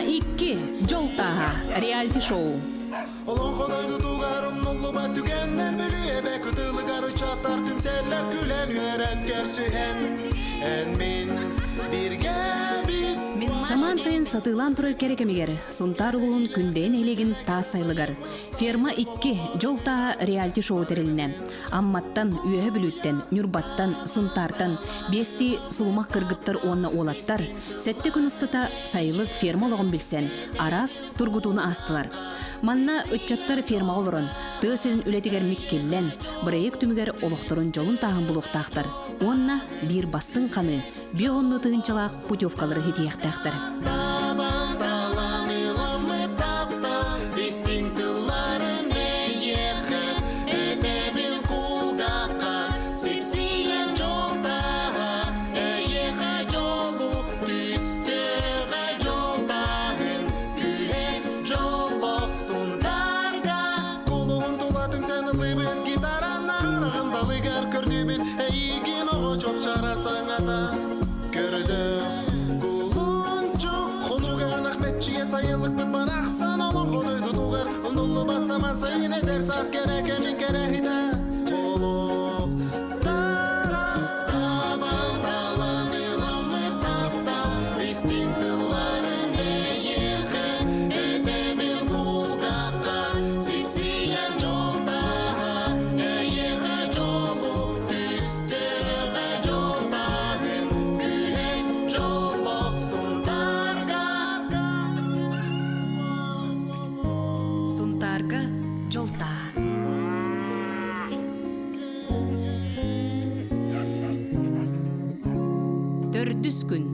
2 Жолтаға реалити шоу. Олон kodaydı tuğarım nollu bat tükenmen bülüye be kıtılı karı çatlar tüm seller gülen yüren görsühen en min bir gebit Саман сайын сатылан турар керекемегер, сунтар улун күнден элегин тас сайлыгар. Ферма 2 Жолтаға реалити шоу терилине. Амматтан, үйе бүлүттен, нүрбаттан, сунтартан, бести сулумак кыргыттар онна олаттар. Сетте күн ыстыта сайлык ферма олығын білсен, арас тургутуны астылар. Манна үтчаттар ферма олырын, тыысырын үлетігер миккеллен, бірайық түмігер олықтырын жолын тағын бұлықтақтар. Онна бір бастың қаны, бе онны тыынчалақ путевкалары хетияқтақтар. Taban talan ilamı taptal Distinktılların eyeğe Edebil kuldakan Sipsiyen joldağa Eyeğe jolu Üstüge joldağın Gühe joloksun darga Kuluğun tulatım seni libet Gitarana Arğımdalı gel kördübün Eygin oğu çok çararsan ata Gördüm sayılık bit baraksan olan kolaydı tuğar Onullu batsaman sayın ederse askere kemin kerehide Olup taban talan ilamı taptal Distinktılların eyeğe Edebil kuldakan Sipsiyen joldağa Eyeğe jolu Üstüge joldağın Gühe joloksun darga Сунтарга Жолта. Төрдүс күн.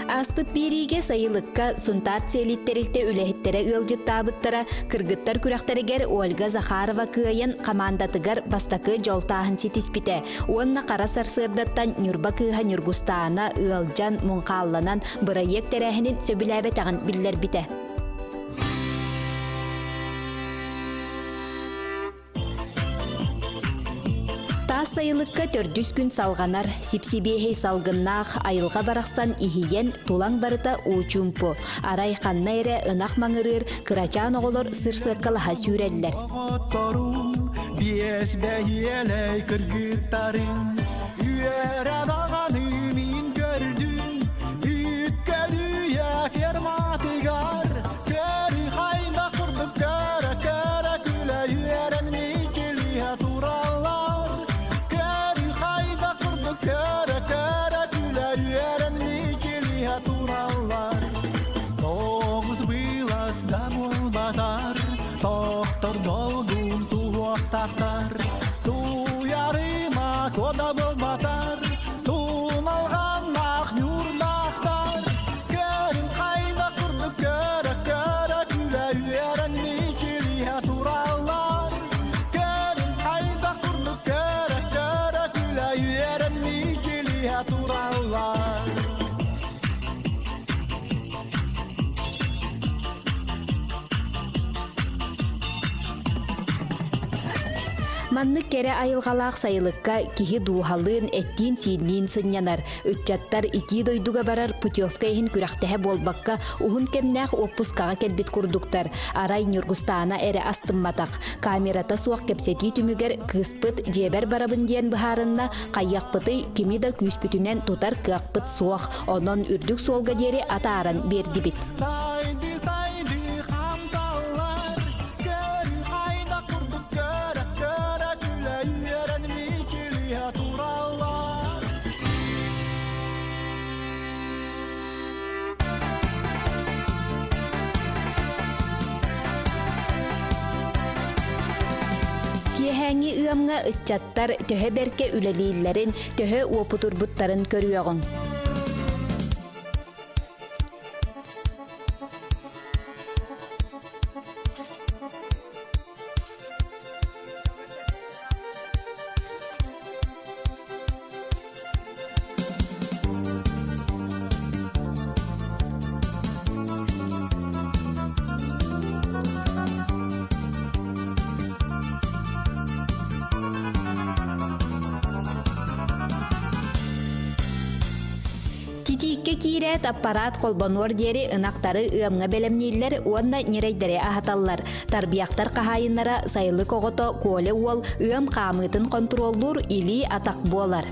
Аспыт бириге сайылыкка сунтар целиттерилте үлехеттере ылжыттабыттара кыргыттар күрәхтәрегер Ольга Захарова кыйын командатыгар бастакы жолтаһын ситиспите. Уонна кара сарсырдаттан Нюрба кыйха Нюргустаана ылжан мункалланан бырайек терәһинин сөбүләбе тагын биллер бите. Сайылыкка төрдүс күн салганар, сипсибейхей салгыннах айылға барақсан ихиен тулаң барыта учумпу. Арай қанна ере ынақ маңырыр, кырачан оғылыр сырсыркалаха сүреллер. Манны кере айылгалаак сайылыкка киһи дуухалыын эттиин сиинниин сыннянар. Үтчаттар ити дойдуга барар путевка ихин күрәхтәһе болбакка ухун кемнәх отпускага келбит курдуктар. Арай Нюргустаана эре астымматак. Камерата суак кепсети түмүгер кыспыт жебер барабын диен быһаарынна кайякпыты кими да күспүтүнен тутар кыакпыт суак. Онон үрдүк суолга дери атааран бердибит. Киэһээҥи ыамҥа ыччаттар төһө берке үлэлииллэрин, төһө уопутурбуттарын көрүөҕүн. Титикке киирет аппарат колбонуор диэри ынактары ыамҥа белемнииллер уонна нирейдере ахаталлар. Тарбияхтар кахайыннара сайылы когото куоле уол ыам каамыытын контроллур или атак буолар.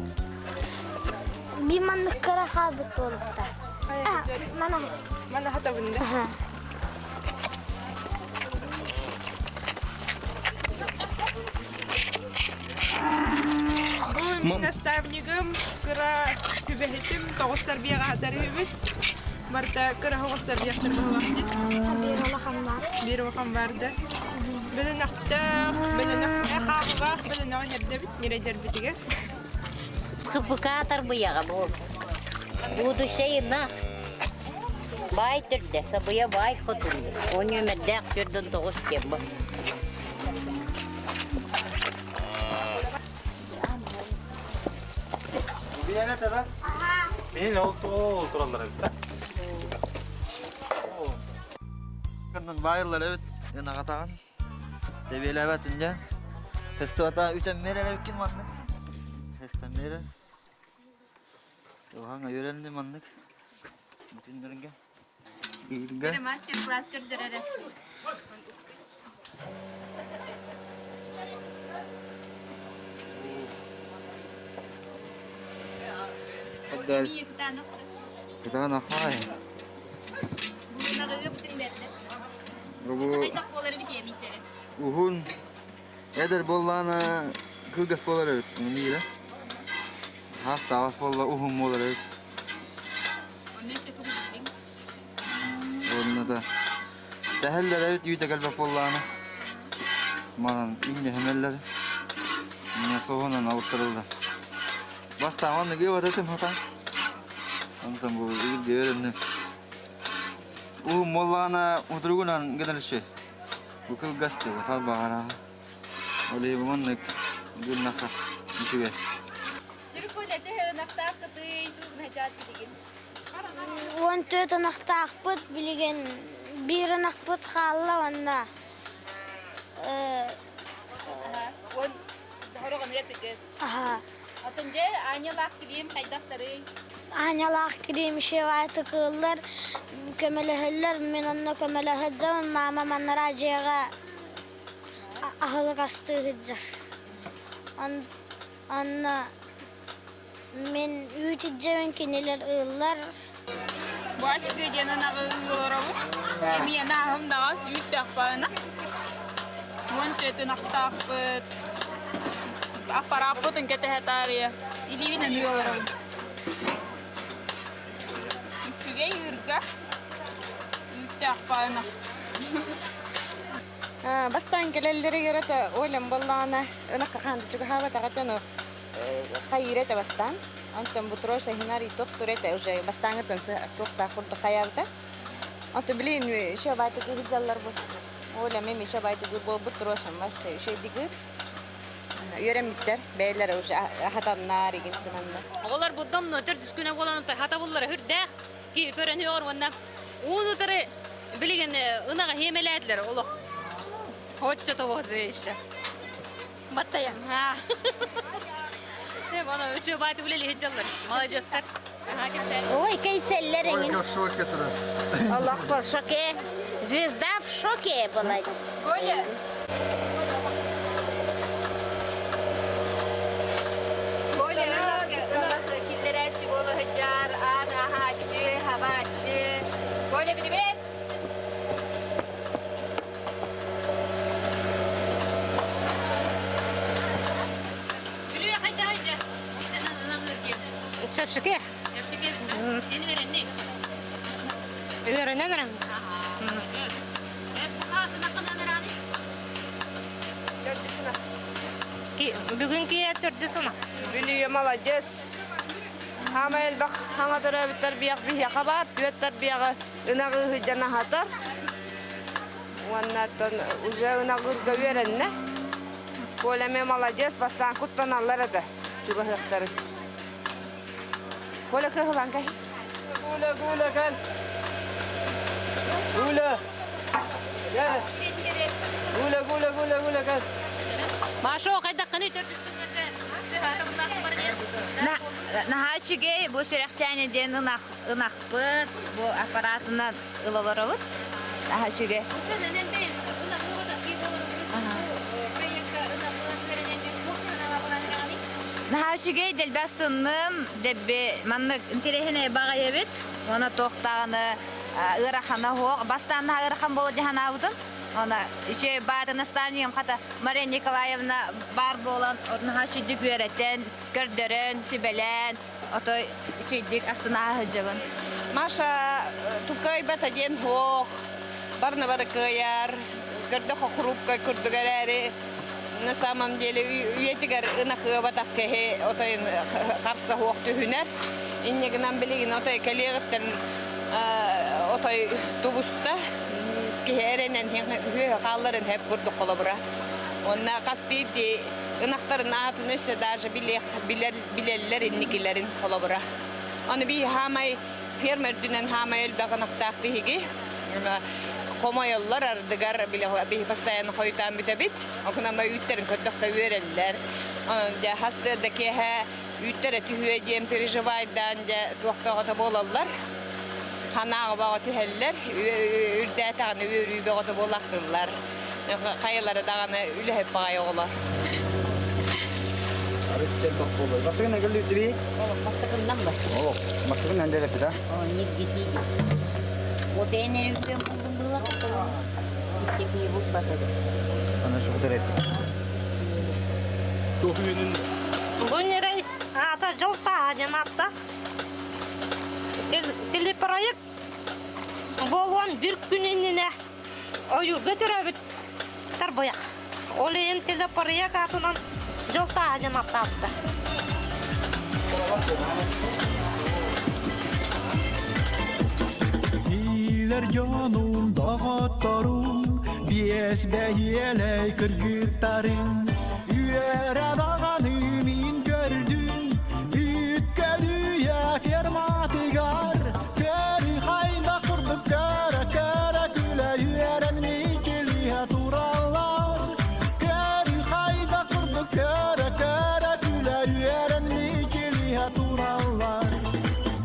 Bir manlık kara kalbut olursa. Mana hata bunda. Bu nastavnigim kara hübehtim toğustar bir ağadır hübet. Marta kara hoğustar bir ağadır bu vakti. Bir vakam vardı. Beden aktar, beden aktar, beden aktar bit nereder bitige. Kıpıkatar bu yağa bu. Bu düşeyinna. Bay türde, sabıya bay kutum. Onu meddek türden toğuz kemba. Benim oturallar evde. Kandan bayırlar evet, yana katağın. Seviyeler evet ince. Festivata üten merele ökkin mandık. Festan mere. Yoğanga yörenli mandık. Bütün dönünge. İyilge. Master class gördürere. Haddal. Kita nakmay. Bu uhun. Eder bollana kılgas bollar evet. Mira. Hasta vas bolla uhun bollar evet. Onunla da. Teheller evet yüyde kalbak bollana. Manan ince hemeller. Yine soğunan avutturuldu. Basta amanla gibi dedim hata. Anlatam bu ilgi öğrendim. Mollana udrugunan gönderişi. Bu kıl gazete bu tal bahara. Oleh bu manlık gülnaka. Müşüge. Ontu tanakta akput biligen bir nakput kalla vanna. Aha. Atınca anyalak krem kaydakları. Anyalak krem şevay tıkıllar. Kömeleheller min onunla kömelehedzem mama manlara cega ahıl kastı hıccar. Anna min ütüccemin kiniler ığıllar. Başka gelen ağırlıyorum. Yemeğe nahım da az üç dakikana. Montetin aktarıp aparatın ketehetariye. İlivine diyorum. Üçüge yürüge. Üç dakikana. Bastan gelelleri göre de oğlum ballana ona kakandı çünkü hava takatını hayırete bastan. Antam bu troşa hinari doktorete uje bastan gitse doktor kurdu hayalde. Anta bilin şey baytı hicallar bu. Oğlum memi şey baytı bu troşa mas şey digir. Yöremitler beyler uje hatan nari gittiğinde. Oğlar budam nöter düsküne olan hata bulları hürdek ki töreniyor ondan. Onu tere bilgen ınaga hemeletler oğlum. Hoşça tavazı işte. Battaya. Ha. Bana üçü batı bile hicallar. Malacaklar. Ой, кейселлер еңін. Ой, шок кетіріз. Аллах бол шоке. Звезда в шоке была. Коля. Коля, привет! Çöpşüke. Öğrenelim. Bugünkü yatırdı sana. Biliyor молодец. Hama elbaq hanga tora bitter biyak biya kabat, bitter biyak ınağı hıcana hatar. Ondan uza ınağı göveren ne? Koleme молодец, bastan kuttan allara da. Juga hıktarı. Kola kıhılan kay. Gula kan. Gula. Gel. Gula kan. Maşo kayda kanı törtüsün. Naha şüge bu sürekçeni den ınak bu aparatından ılalar olur. Naha şüge. Naha şüge delbastınım debbi manlık intelehine bağaya bit. Ona tohtağını ırakana hoğ. Bastan naha ırakan bolu dihana avudum. Ona batın istaniyem kata Maria Nikolaevna bar bolan naha şüdük öğreten, gördürün, sübelen. Oto şüdük astına hıcabın. Маша тукай бата ден хох. Барна бар кыяр. Гырды хохрупка күрдүгәрәре. На самом деле үетигәр ынакы батак кеһе отойын карсы хох түһүнәр. Иннегенән билеген отой калегыттан отой тубуста кеһеренен хе халларын хеп күрдүк колобура. Онна каспиди ынактарын атын өсө даже билеллер инникилерин колобура. Аны би хамай fermer dünen hamay elbağınaqtaq bihigi. Qomayollar ardıgar bihi pastayan koyutan bitebit. Okunama ütlerin kötüqta verenler. Onda hasırdaki ha ütlere tühüyeceğim perejivaydan da tuaqtağıta bolallar. Hanağı bağı tüheller. Ürdətağını örüyü bağı bolaqtırlar. Qayıları dağını üle hep bağı oğlar. Бастығын әгілді өтірі? Бастықından bak. Бастығын әндерепті да? O ne gidiydi. O beğenir yüklüyorum buldum bulan. Gittik iyi bul bakalım. Sana şu kadar etti. Bu nereye? Ata jolta hacamatta. Teleproyekt bolwan bir gününe oyu götürüp tarboyak. Oleyin teleproyekt atından jolta hacamatta. Iler canım dağıtlarım, beş beyeley kırgıtlarım. Üyere dağını min gördüm, ütkeliye fermatigar. Keri hayda kurduk kere kere küle üyeren mikiliye turallar. Keri hayda kurduk kere kere küle üyeren mikiliye turallar.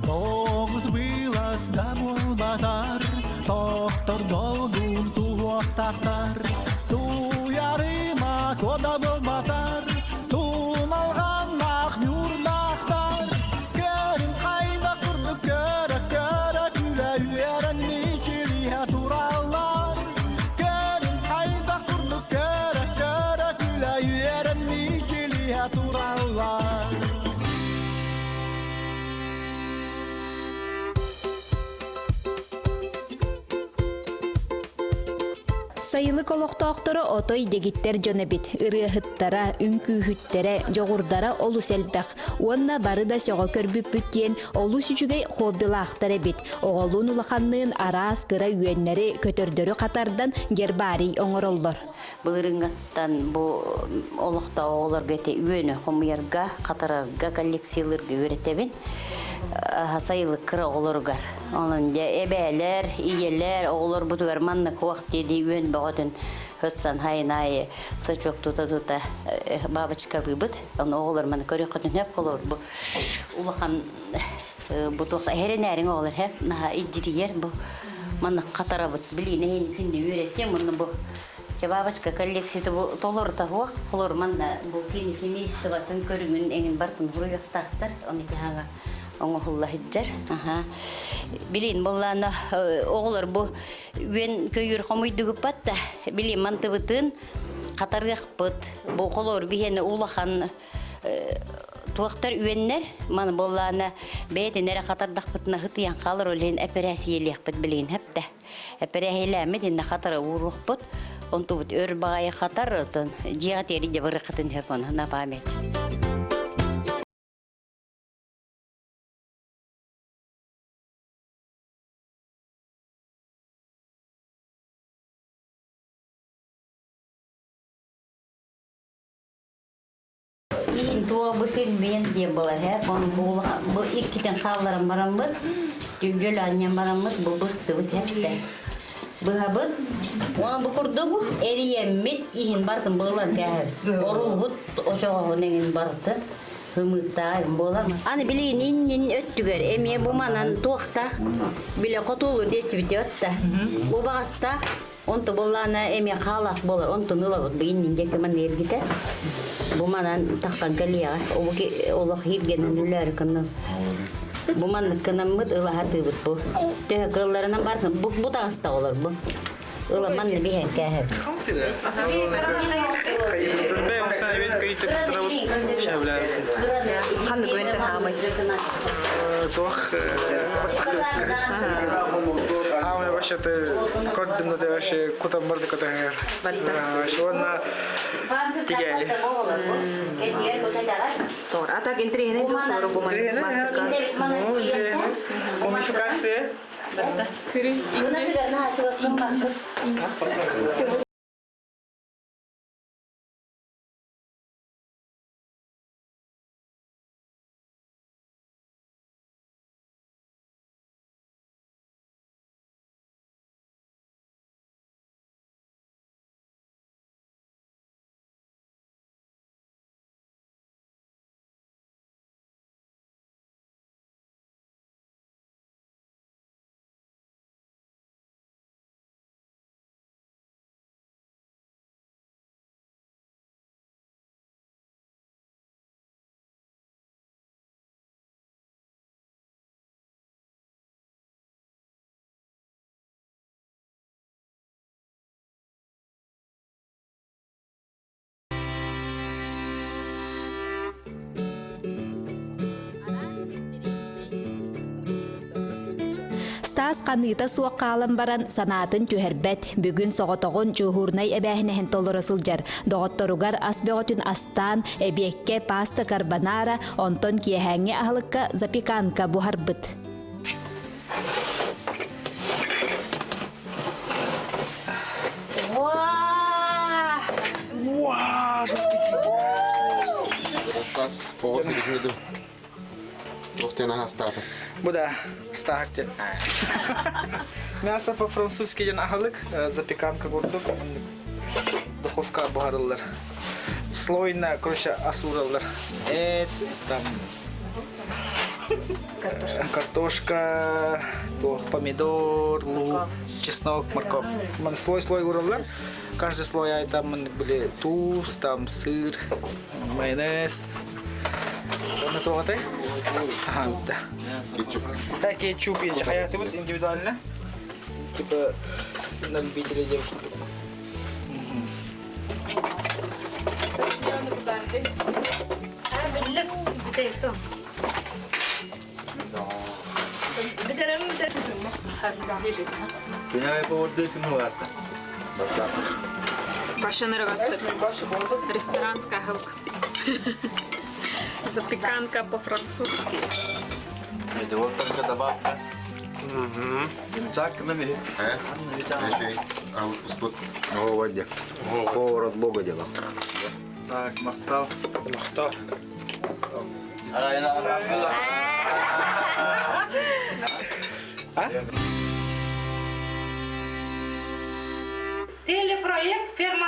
Doğuz bilas da bol batar, tohtor dolgun tuğuk taktar. Tuyarıma koda bol batar, tuğmalgan mahmur naktar. Kerin kayda kurduk köre köre küle üyeren mikiliye turallar. Kerin kayda kurduk köre köre küle üyeren mikiliye turallar. Sayılı koloqtoqtoro otoy degitter jönebit, ırıhıttara, ünkühüttere, joğurdara olu selbaq. Onna bары da soğa körbüp bütyen, olu sücügey hobbilaqtara bit. Oğolun ulaqannığın aras kıra üyenleri kötördörü qatardan gerbari oңorollar. Bılırıngattan bu olukta oğlar gete üyeni homuyarga, qatararga, kolleksiyalarga öğretebin. Sayılı kıra oğlargar. Onun ebeler, iyeler, oğlar butugar mannak vaqt dedi üyen bağıdın Hıssan hayınay saçok tuta babacıka bıbıt. Onu oğullar bana görüyor kadın hep olur bu. Ulakan bu tohta herenerin oğullar hep naha icri yer bu. Bana katara bıt bilin neyin şimdi öğreteceğim bunu bu. Babacıka kolleksiyeti bu dolur tavuğ. Olur bana bu kini semiyiste batın körünün engin bartın vuruyor tahtır. Onu kihaga. Oğullar hiccer. Bilin bollana oğullar bu ben köyür komuydu gıpat da bilin mantıbıtın katargak bıt bu kolor bihene ulakan tuğaktar üyenler man bollana beyde nere katardak bıtına hıtıyan kalır olen eperesiyeliyek bıt bilin hep de eperehilemedi ne katara uğruq bıt ontu bıt ör bağaya katar cihat yeri de bırıqıtın hep onu napamet. Tua busin bien dia bola he on bu ikiten kavlarım baramız cücelanyan baramız bu bıstı bu tepte bu habut ona bu kurdu bu eriyemit ihin bartın bolan gel oru bu oşağı nengin bartı hımıta bolar mı ani bilin inin öttüger emiye bu manan tuğta bile kotulu diye bitiyor da bu basta onto bolana emiye kalak bolar onto nılavut bu inin cekeman yer gider bu manan takkan kaliya o ki Allah hirgenen üler kanı bu man kanamıt ıla hatı bu te kıllarına barsın bu tasta olur bu ıla man ne bir hek hep Ben o sana evet kayıt tutturavut şevler. Hangi güvende hamay? Toch Ama başladı kodum da başı kutamırdı kutamır. Şu anda tigay. Tor, atak intrihene tu tor bu masterclass. Kung sukase. buna bir garna açıvasın bakın Стас қаныта суақ қалым баран санатын түхербет бүгін соғытоғын чуғурнай әбәхінәхін толырысыл жар. Доғытторугар асбеғытын астан әбекке паста карбонара онтон киехәңе ахылыққа запеканка бұхарбыт. Стас, поводный виду. Ух ты, нога стата. Буда стахтен. Мясо по-французски ден ахалык, запеканка гордук, духовка бухарылар. Слойна, короче, асуралар. Там картошка, помидор, лук, чеснок, морковь. Слой уралар. Каждый слой там были туз, там сыр, майонез. Что это вот? Ага, да. Кетчуп. Да, кетчуп есть. Хаяты вот индивидуально. Типа на любителей девушек. Башаны растет. Ресторанская галка. Запеканка по-французски. Это вот только добавка. Так, мами. Мешай. А вот успот. О, водя. Повар от Бога делал. Так, махтал. Махтал. Телепроект «Ферма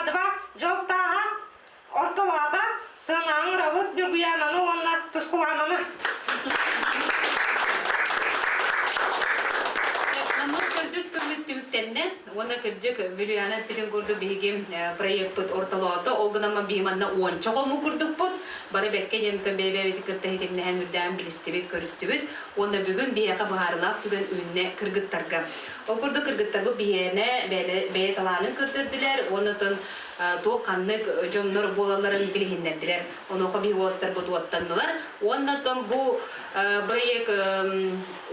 Ona kırcık Vülüyana pidin kurdu bihigim proyekt put ortalığıda olgunama bihimanna onçoğa mu kurduk put. Bara bekke yeniden bebe dikkatte hitim nehen müdden bilistibit körüstibit. Onda bugün biyaka baharlaq tügen ünne kırgıttarga. O kurdu kırgıttar bu bihene beye talanın kırtırdılar. Ondan tuğ kanlık jonlar bolaların bilihinlerdiler. Onu oku bihi ottar bu tuattandılar. Ondan bu proyekt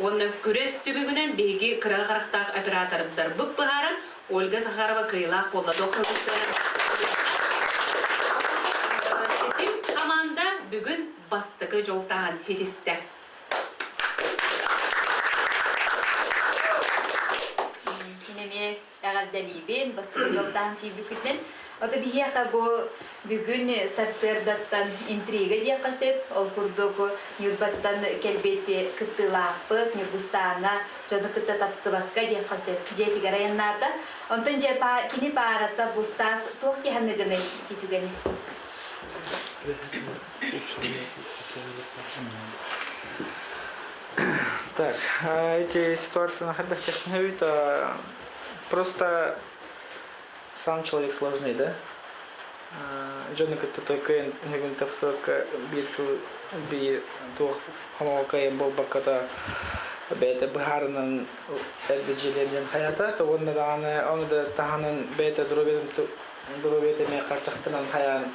onu küres tübügünen bihigi kırağı karaktak operatörler bu baharın Olga Zakharova kıyılaq kolla 90 Setim komanda bugün bastıkı joltağın hitiste. Kinemi ağabdelibin bastıkı joltağın şibükünden. Ota bihiyaqa bu bugün sarsırdattan intriga diye kasep, ol kurduku nürbattan kelbeti kıttılaqpıt, nürbustana, çodu kıtta tapsıbakka diye kasep, jeti garayanlarda. Ondan jepa kini parata bustas tuğ ki hanıgını titugani. Так, эти ситуации находясь это просто сам человек сложный, да? Жодный как-то такой, не тапсырка бирту би тух хамалкая болбаката бета бахарнан эджилемнен хаята, то он да таханан бета дробетен ме картахтанан хаян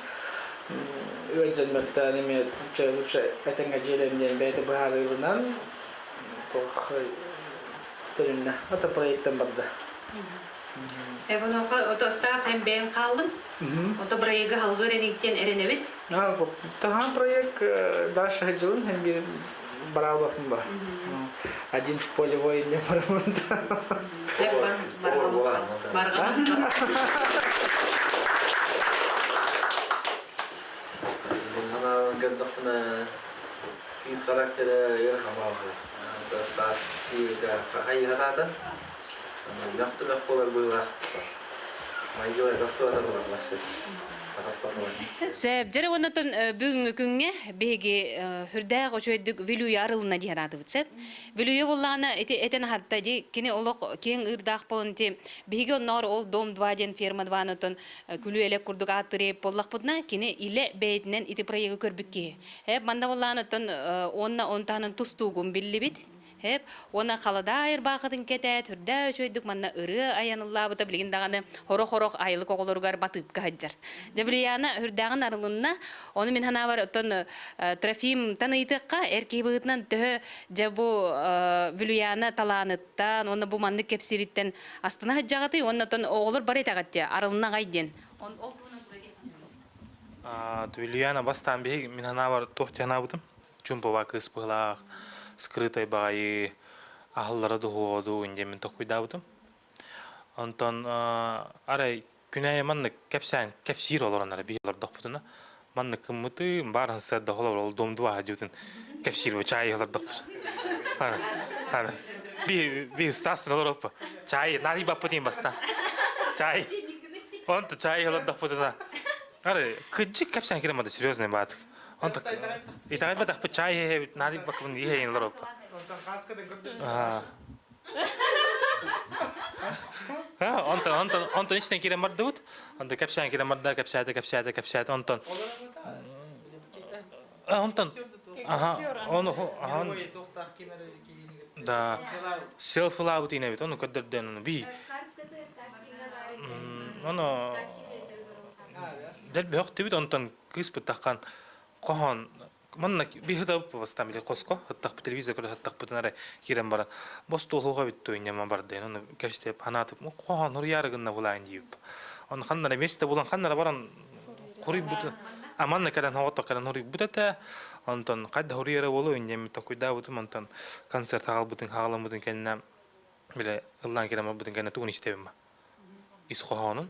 өҗен мактаны ме чөчө этенге жилемнен бета бахарынан тух теринне ата проекттен барды. Bunu otosta sen ben kaldın. Oto buraya halgır enikten erenebit. Тахан проект дальше ходил, мы брал бахмба. Один в поле военный марамонт. Она гадахна из характера ерхамага. Стас кига хайгатата. Яхты бахполар буйга. Майой гасуата булашы. Себ жere онотон бүгүнкү күнгө беги хүрдәк очойдук вилүү ярылына диярады бит. Вилүү булланы этен хатта ди кини олок кең ырдак болон ти беги онор ол дом 2 ден ферма 2 нотон күлүү элек курдук аттыры боллак бутна кини иле бейтинен ити проекты көрбүкке. Хеп манда булланы тон онна онтанын тустугун билли бит. Hep ona kaladayır bakıdın kete türde öçöydük manna ırı ayanılla bıta bilgin dağını horok aylık oğulurgar batıp kahaccar. Devriyana hürdağın arılığına onu min hana var ötön trafim tanıytıqqa erkeği bığıtnan tühü jabu vülüyana talanıttan onu bu manlık kepsiritten astına hıccağıtı onu ötön oğulur bar etağatya arılığına gaydен. Vülüyana bastan bir min hana var tohtiyana bıtım. Чумпова кыз пылақ, скрытой байы, ахыллары дұғуғоду үндемін тоқуйдабытым. Онтон, арай, күнәйе манны кәпсир оларын ары бейалар доқпытына. Манны кыммыты, барын сәдді олар ол домдуа жутын кәпсир бі чайы олар доқпыты. Би стасын олар опы. Чайы, нари баппытын баста. Чайы. Онты чайы олар доқпытына. Арай, күджі кәпсиян керемады, серьезный батық. Итагай батах по чай нари бакун ihe in Европа. Онтон истен кире мардут. Онтон капсян кире марда капсята онтон. Онтон. Он да. Self love тине бит, он кадден би. Оно дел бек тибит онтон кыз бутакан Кохан, манна бихда бастамили коско, хаттак телевизор көрө хаттак бутанара кирен бара. Бостол хога битту инема барды. Оны кепстеп ханатып, кохан нур ярыгына булайын дип. Он ханнара месте булан ханнара баран кури бут. Аманна калан хавата калан нури бутата. Антон кайда хурияра болу инем токуйда буту мантан концерт хагал бутун хагалам бутун кенна биле ыллан керема бутун кенна тугун истебем. Ис коханын,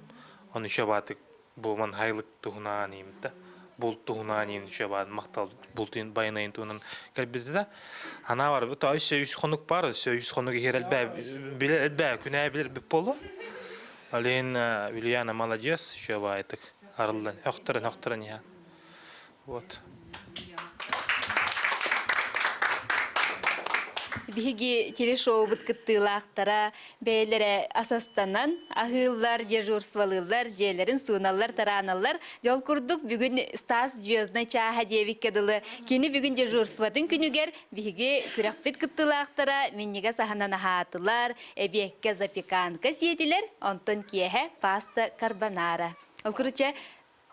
оны шабатык бу ман хайлык тугуна нимта. Бултугунанин шабад мактал бултин байнайын туунун калбидде ана бар бу тайшы 100 хонук бар 100 хонук херелбе биле күнә билер бип болу ален Вильяна молодец шабайтык арылдан хактырын я вот биһиги телешоу кыттыылаахтара бээлере асастанан ахыыллар, дежурствалылар, жээлерин сууналлар, тарааналлар. Жол курдук бүгүн Стас звездный чааха диэбикке дылы. Кини бүгүн дежурстватын күнүгер биһиги күрәхпит кыттыылаахтара минниге саханан аһаатылар, эбиекке запеканка сиетилер, онтон киэһэ паста карбонара. Ол куруча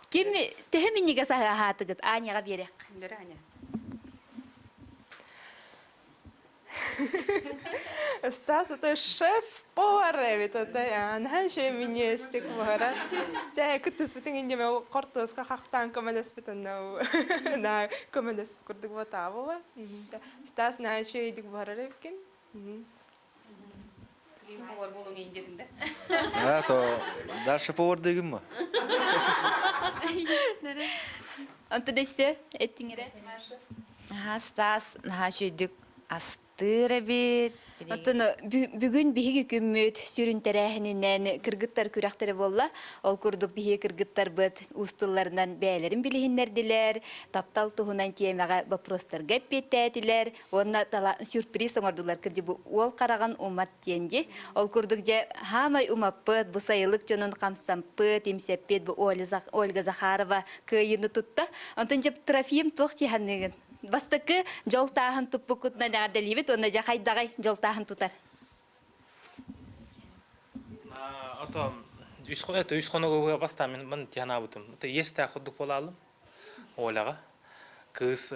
ким тэһэ минниге саһаатыгыт Аняга берек. Аня. Стас это шеф-повар, ведь это наханши меня стик повара. Тя кытты спитен инде ме кортос хахтан командас спитен на командас курдук ватавова. Стас наханши идик повара лекин. Повар болуң индетинде. То дальше повар дегим ма. Антыдесе эттиңере. Стас нахашидик астыра бит. Антыны бүгүн биһиги күммөт сүрүнтерәһинен кыргыттар күрәхтәре болла. Ол курдук биһи кыргыттар бит устылларынан бәйләрен билиһиннәрдиләр. Таптал туһунан темага вопростар гәп беттәтиләр. Онна тала сюрприз оңордулар кирди бу ол караган умат тенди. Ол курдук же хамай умаппыт, бу сайылык жонун камсампыт, имсеппет бу Ольга Захарова кыйыны тутта. Антын жеп Трофим тохтиһанныгын. Бастыкы жолтаһын туппукутна дәделибит, онна жахайдагай жолтаһын тутар. Ото үс хоногога баста мен тиянабытым. Ото есте ходук болалым. Олага. Кыз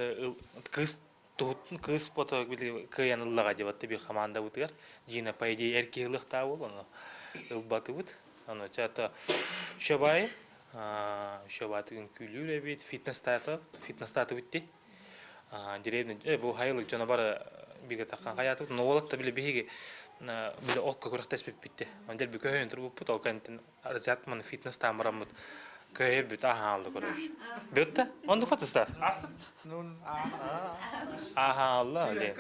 пото били кыяныллага деп атты би команда бутыр. Жина по идее эркейлык та бол, аны ылбатыбыт. Аны чата шабай, шабатын күлүле бит, фитнес тата битти. Деревня бу хайлык жана бара биге таккан хаятып, нолакта биле биге биле окко көрөктөс битти. Ондел би көйөн туруп бут, ол кантин арзатман фитнес тамарамыт. Көйө бит ахалды көрөш. Бетте? Онду патыстас. Асы? Ну, Ахалла, ле.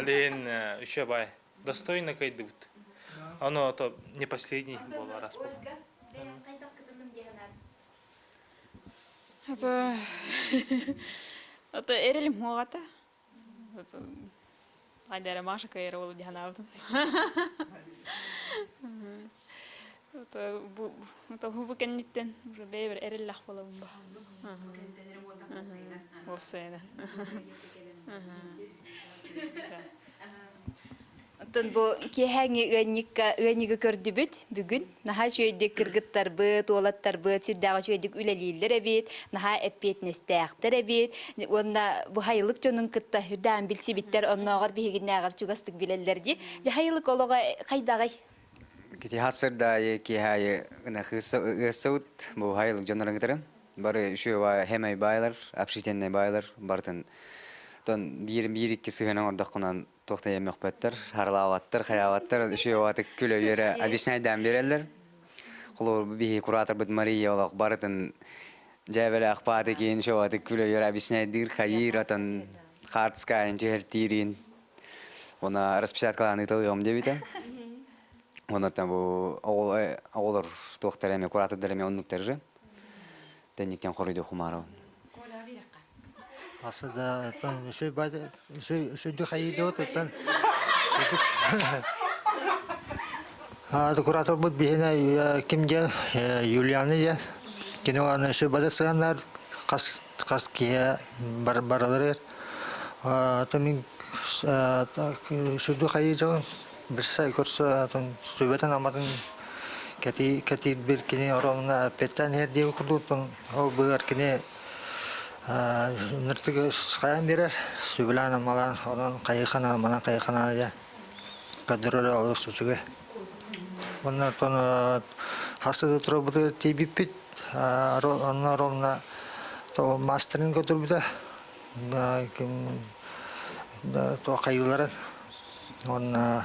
Лен шабай. Достойно кайды бут. Оно то не последний был раз. Это эрелим хугата. Это айдара Маша кайра ол диханавды. Это бу кенниттен уже бейбер эреллах болом ба. Вовсена. Тон бу кеһәңе өнниге көрдүбүт бүгүн наха шөйдек кыргыттар быт, олаттар быт, сүрдәгә шөйдек үлелилер бит, наха эппетнестәхтер бит. Онда бу хайылык жонун кытта хүдән билси биттер, оннагыр бигиннәгәр чугастык билелләр ди. Хайылык олога кайдагай. Кити хасырда кеһәе гына хысыут бу хайылык жонорын гытерен. Бары шөйва хемай байлар, общительный байлар бартын. Тон бир-iki сыгынан ордакынан тохта емек беттер, харлаваттыр, хаяваттыр, шөйваты күлөйөрө объяснайдан берелер. Кулур бихи куратор бит Мария олак бартын жабеле акпаты кийин шөйваты күлөйөрө объяснайдыр, хайыр атын хартскайын жертирин. Она распечаткаланы тылгам дебите. Она там бу олар тохтар эме куратордор эме оннуктар же. Тенниктен коройдо хумаров. Aslında şu hayırlı oturtan. Kuratör bu bihine kimce Yulian'ı ya. Kino ana şu bada sığanlar kas kiye baraları. Tamin şu hayırlı bir şey kursa söyleten amadın kati bir kini oranına petten her diye kurdun. O bu kini Ныртыгы скаян берер, сөбіләні малан, одан қайықана, мана қайықана да қадырыры алыр сүчіге. Онна тоны хасыды тұры бұды тейбіп бит, онна ромна мастерін көтір бұды, қайыларын. Онна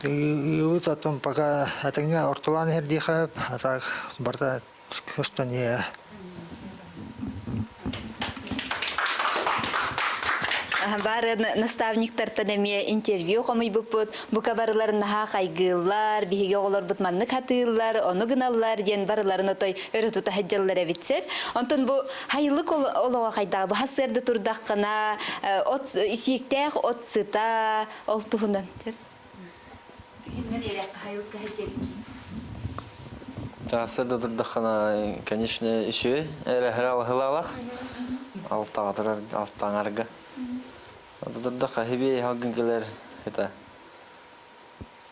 үйіт атын пока әтіңе ортылан ерді қап, атақ барда Костания. Бары наставниктартан эме интервью комуй буппут, бу кабарларын наха кайгылар, биһиге олар бутманны катылар, оны гыналлар ден барыларын отой өрөтүтө хаҗаллар эбитсеп. Онтон бу хайлык олога кайда бу хасырды турдаккана, от исиектех от сыта олтугунан. Тасырды турдаккана, конечно, еще хылалах. Алтагатырар, алтаңарга. Турдак хебей хагын келер, это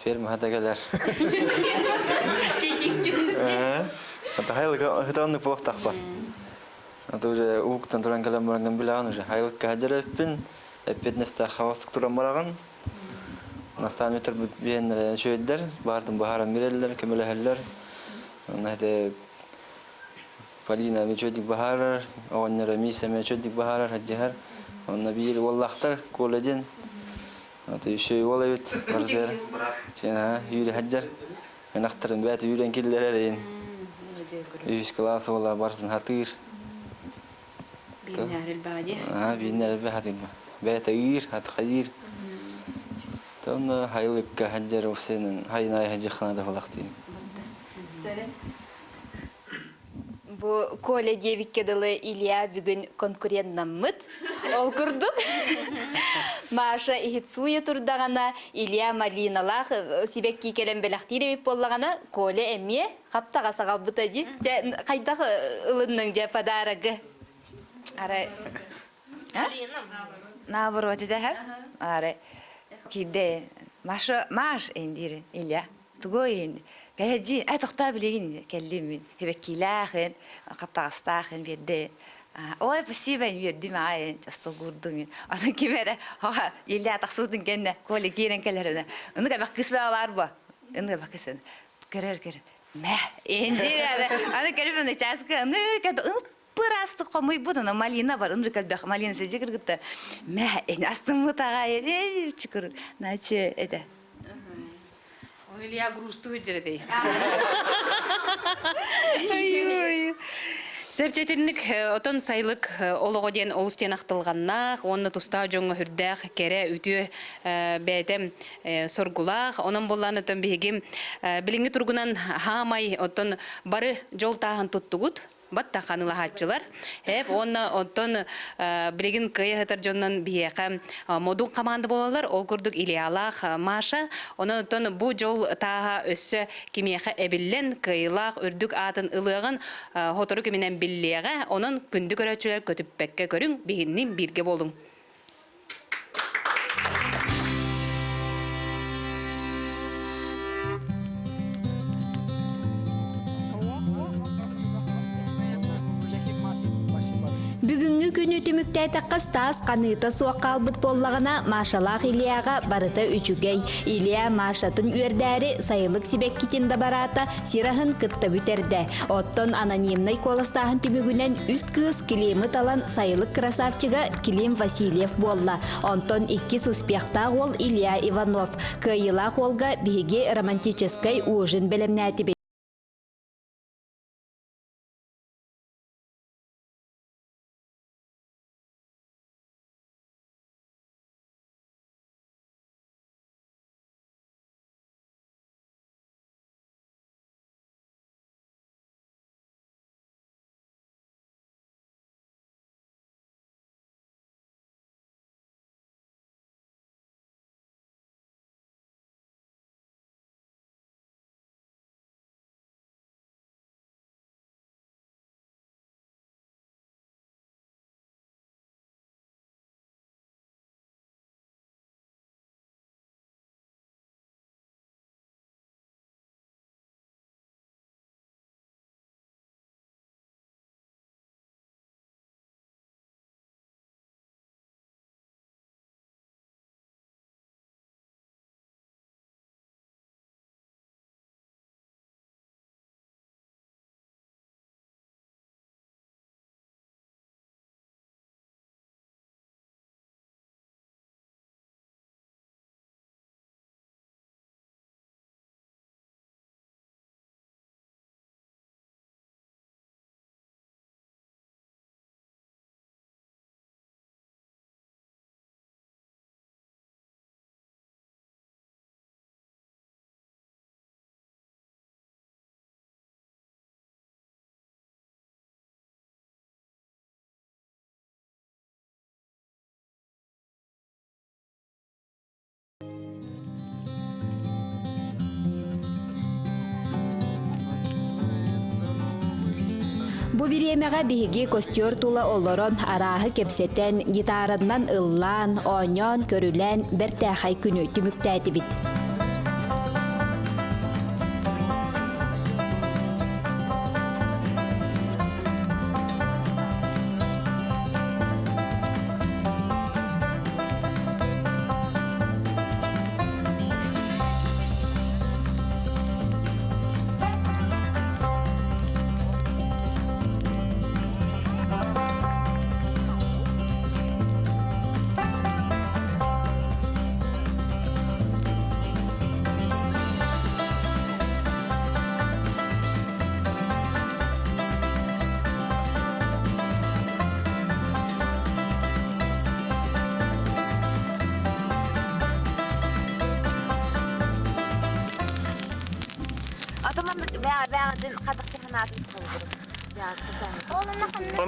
ферма хатагелер. Это хайлык, это он плохтах ба. Это уже уктан туран келем барган билаган уже хайлык кадереппин, эпетнеста хавастык туран барган. Настан метр бен шөйдер, бардым бахаран биреллер, кемелехеллер. Нахте Полина мечодик бахарар, оннера миса мечодик бахарар хаджихар. Он набир валлахтар коледен. Это еще и воловит барзер. Тина юри хаджар. Нахтарен бет юрен киллерерин. Юрис класс вала бартен хатыр. بينار البادية بينار البادية. بيت غير هات خير. تون هايلك حجر وسن هاي ناي حج خانة فلختين. Бу Коля девиккедылы Илья бүгүн конкурент наммыт. Ол курдук. Маша ихитсуя турдагана Илья Малиналах сибекки келем белахтиребип боллагана Коля эмме каптага сагалбыта ди. Кайдак ылынның же подарагы. Ара. Наоборот да ха? Ара. Киде Маша эндир Илья. Тугой энди. Кайжи, тохта билеген келлимин. Хебекилахен, каптагастахен берде. Ой, спасибо, верди май, астогурдумин. Асан кимере, ха, Илья тахсудын кенне, Коля кирен келерне. Унга бак кисба барбы. Унга бак кисен. Керер. Мә, энжире. Аны келбен часка, аны кеп пырасты комой будана малина бар. Аны келбек малина седигир гитте. Мә, эн астымы тагай, чикыр. Наче эде. Илья грусту жирдей. Сепчетинник отон сайлык ологоден олустен актылганнах, онны туста жоңго хүрдэх кере үтү бетем соргулах, онон боллан отон бигим билинги тургунан хамай отон бары жол тагын туттугут. Батта ханыла хатчылар. Хеп онна оттон билигин кыйхатар жоннан биеқа модун команда болалар. Ол курдук Илиялах Маша. Онон оттон бу жол тага өссө кимияқа эбиллен кыйлах үрдүк атын ылыгын хотору киминен биллеге. Онон күндү көрөчүлөр көтүппекке көрүң бигиннин бирге болуң. Бүгүнгү күнү түмүктәйтәккас таас каныта суаккалбыт боллагана Машалах Ильяга барыта үчүгей. Илья Машатын үрдәри сайылык сибеккитин да барата сирахын кытта бүтерде. Оттон анонимный коластахын тибүгүнен үс кыз килимы талан сайылык красавчыга Килим Васильев болла. Онтон икки суспехта ол Илья Иванов. Кыйыла олга биги романтической ужин белемнәти Бу биремеге биһиги костер тула олорон арааһы кепсетен, гитарынан ыллаан, ооньон, көрүлэн, бертээхай күнү түмүктээти бит.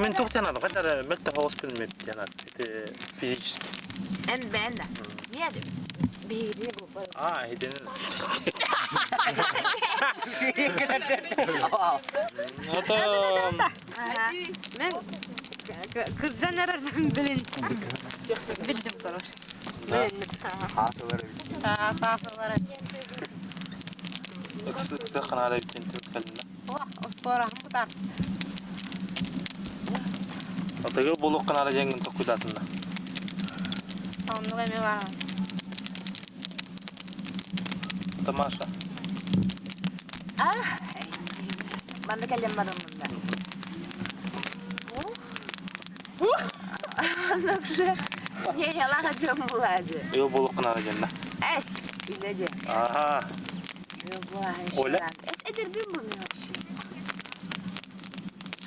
Мен тоқтанады, қайтара мәтті хауыз білмейді, физически. Бәнді. Не әдім? Бейді бұл. Еденін. Мен кыржан әрірдің білдім қорош. Асылары. Асылары. Үксі қанары біттен түрік кәлінді. Оспорағым бұтар. Отығы болуқ қанары жеңін тұқыдатында. Онлық әме барам. Тамаша. Банда кәлем барам мұнда. Нұқшы, не ялаға жөн бұлады. Ел болуқ қанары жеңді. Әс, үледі. Оля? Әдір бім бұл мен оқшы.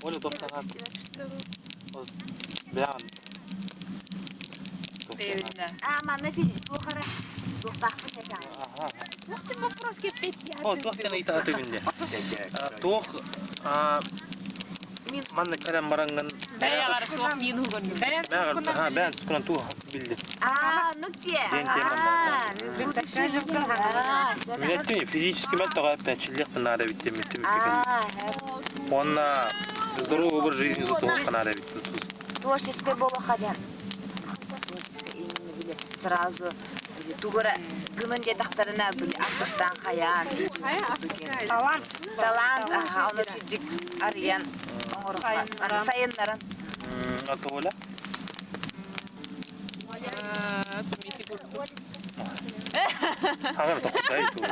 Оля тоқтаған. Бәғын. Мана физик бұқара. Тоқтақпы сәтан. Тоқтың вопрос кеппет. Тоқтан айтаты күнде. Тоқ... Манна кәлем бараңын... Бәяғар тоқ мен ұғырды. Бәяғар тұскынан туға білді. Нүкте. Мен физически мәтті ғайыппен чілдек қынары бітті мекті мекті. Онна здоровый образ жизни тұтуға қынары бітті. Творческий болу қаден. Сразу тугора гынын дедақтарына бүл ақпыстан қаян. Талант, оны чүджік ариян. Сайынларын. Аты оля? Ағыр тоқтай туы.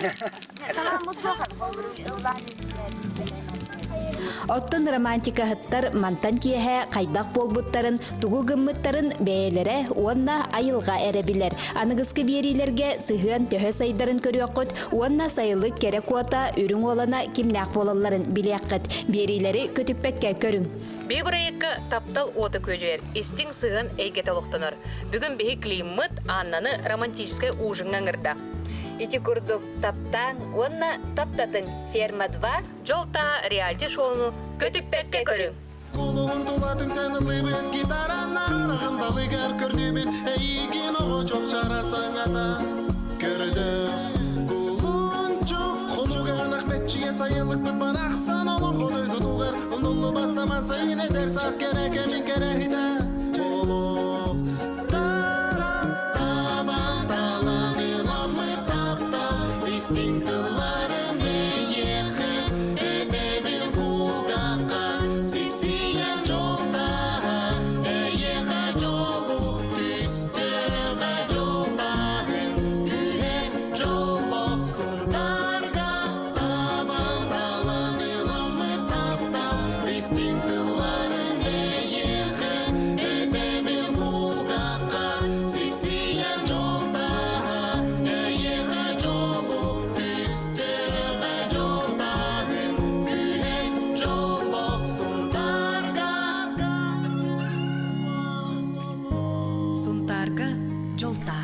Оттон романтика хыттар мантан киэхэ қайдақ болбуттарын, тугу гыммыттарын бәйелері уонна айылға әребілер. Анығысқы берилерге сыхын төхө сайдарын көріоққыт, уонна сайылық керек уота үрің олана кимнақ болаларын білеққыт. Берилері көтіппекке көрің. Бейбірайыққа таптал оты көжер, истің сығын әйгет олықтыныр. Бүгін бейі климат аннаны романтическай ужынған ұрда. Ити курдук таптан, онна таптатын ферма 2 жолта реалити шоуну көтіппекке көрің. Кулуын тулатым сені лыбет гитаранар Ғымдалы кәр көрдібет Әйген оғы жоқ жарарсың ата Көрдім Кулуын жоқ Құлжуға нақметчіге сайылық бұт бар ақсан Оның құдойды туғар Ұндылы батсаман сайын әдер саз керек әмін керек ида Олық Табан талан иламы таптал Истің тыларым бейеқі Әдебіл құлғаққа Сипсиян жолдаға Әйеға жолу Түстіға жолдағын Күйе жолық сұндарға Табан талан иламы таптал Истің тыларым бейеқі Әдебіл құлғаққа Сипсиян жолдаға Әйеға жолу Түстіға жолдағын Күйе жолық сұндарға Сунтарга жолта.